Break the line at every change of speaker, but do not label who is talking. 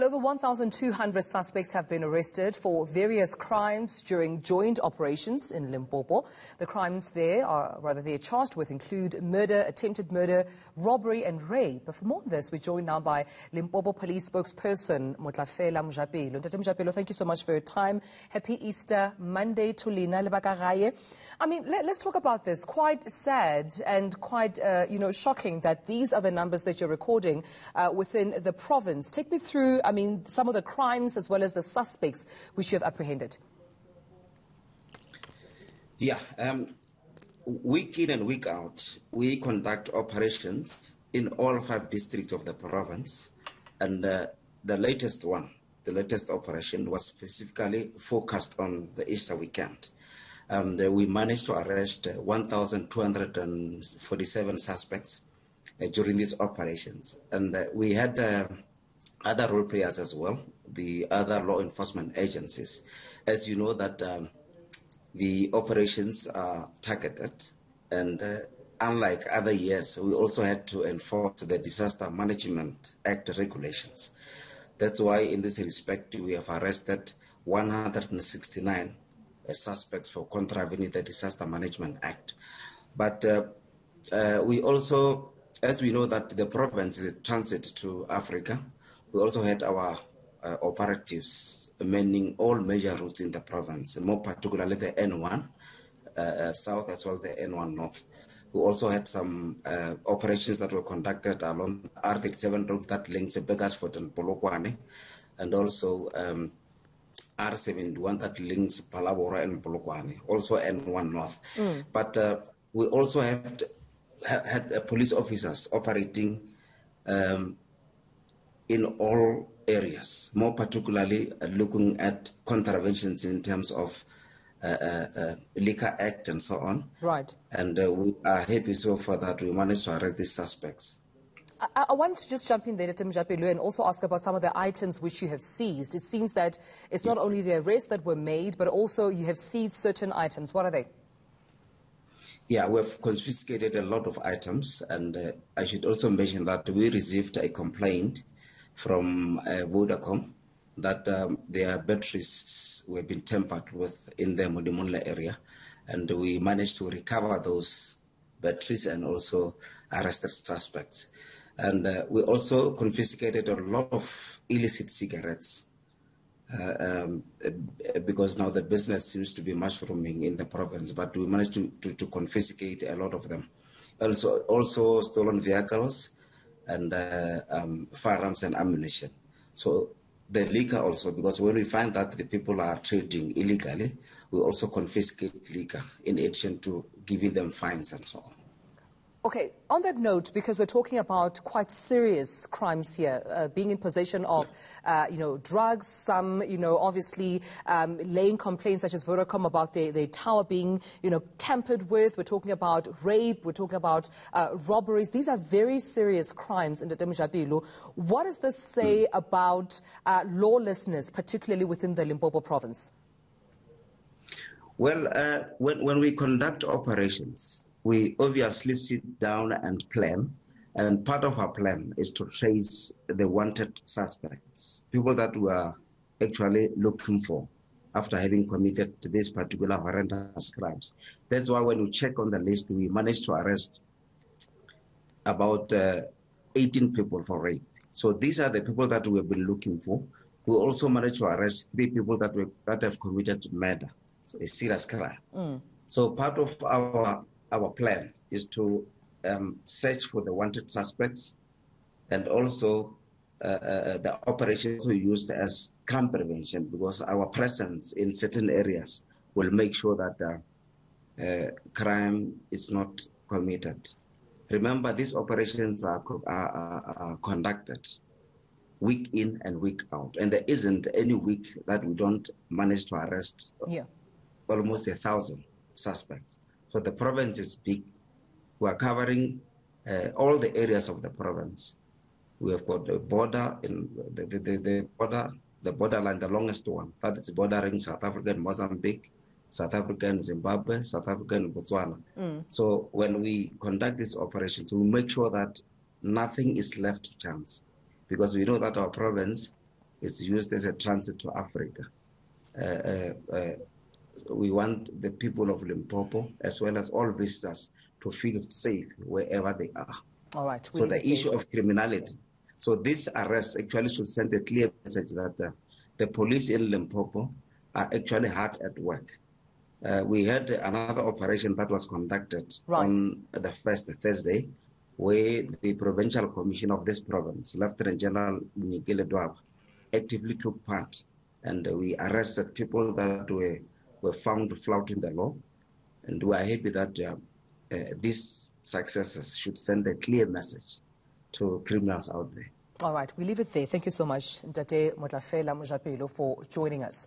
Over 1,200 suspects have been arrested for various crimes during joint operations in Limpopo. The crimes they're charged with include murder, attempted murder, robbery and rape. But for more on this, we're joined now by Limpopo Police spokesperson Motlafela Mojapelo. Ntate Mojapelo, thank you so much for your time. Happy Easter Monday to Lina Lebakagaye. I mean, let's talk about this. Quite sad and quite, shocking that these are the numbers that you're recording within the province. Take me through, some of the crimes as well as the suspects which you have apprehended.
Yeah, week in and week out, we conduct operations in all 5 districts of the province. And the latest operation was specifically focused on the Easter weekend. We managed to arrest 1,247 suspects during these operations. And we had other role players as well, the other law enforcement agencies. As you know that the operations are targeted, and unlike other years, we also had to enforce the Disaster Management Act regulations. That's why in this respect, we have arrested 169 suspects for contravening the Disaster Management Act. But we also, as we know that the province is a transit to Africa, we also had our operatives manning all major routes in the province, and more particularly the N1 south as well the N1 north. We also had some operations that were conducted along R37 route that links Begasford and Polokwane, and also R71 that links Palabora and Polokwane, also N1 north. But we also had police officers operating in all areas, more particularly looking at contraventions in terms of Liquor Act and so on.
Right.
And we are happy so far that we managed to arrest these suspects.
I want to just jump in there, Ntate Mojapelo, and also ask about some of the items which you have seized. It seems that it's not only the arrests that were made, but also you have seized certain items. What are they?
Yeah, we've confiscated a lot of items, and I should also mention that we received a complaint from Vodacom that their batteries were being tampered with in the Modimonla area, and we managed to recover those batteries and also arrested suspects. And we also confiscated a lot of illicit cigarettes because now the business seems to be mushrooming in the province, but we managed to confiscate a lot of them. Also stolen vehicles and firearms and ammunition. So the liquor also, because when we find that the people are trading illegally, we also confiscate liquor in addition to giving them fines and so on.
Okay, on that note, because we're talking about quite serious crimes here, being in possession of, drugs, some, obviously laying complaints such as Vodacom about their tower being, tampered with. We're talking about rape. We're talking about robberies. These are very serious crimes in the Mojapelo. What does this say about lawlessness, particularly within the Limpopo province?
Well, when we conduct operations, we obviously sit down and plan, and part of our plan is to trace the wanted suspects, people that we are actually looking for after having committed this particular horrendous crimes. That's why when we check on the list, we managed to arrest about 18 people for rape. So these are the people that we have been looking for. We also managed to arrest 3 people that have committed murder, so a serious crime. So part of our plan is to search for the wanted suspects, and also the operations we used as crime prevention, because our presence in certain areas will make sure that crime is not committed. Remember, these operations are conducted week in and week out, and there isn't any week that we don't manage to arrest almost 1,000 suspects. So the province is big. We are covering all the areas of the province. We have got the border in the borderline, the longest one, that is bordering South Africa and Mozambique, South Africa and Zimbabwe, South Africa and Botswana. So when we conduct these operations, we make sure that nothing is left to chance, because we know that our province It's used as a transit to Africa. We want the people of Limpopo, as well as all visitors, to feel safe wherever they are.
All right.
So the issue of criminality. So this arrest actually should send a clear message that the police in Limpopo are actually hard at work. We had another operation that was conducted on the first Thursday, where the Provincial Commissioner of this province, Lieutenant General Miguel Dwab, actively took part, and we arrested people that were found flouting the law, and we are happy that these successes should send a clear message to criminals out there.
All right, we leave it there. Thank you so much, Ntate Motlafela Mojapelo, for joining us.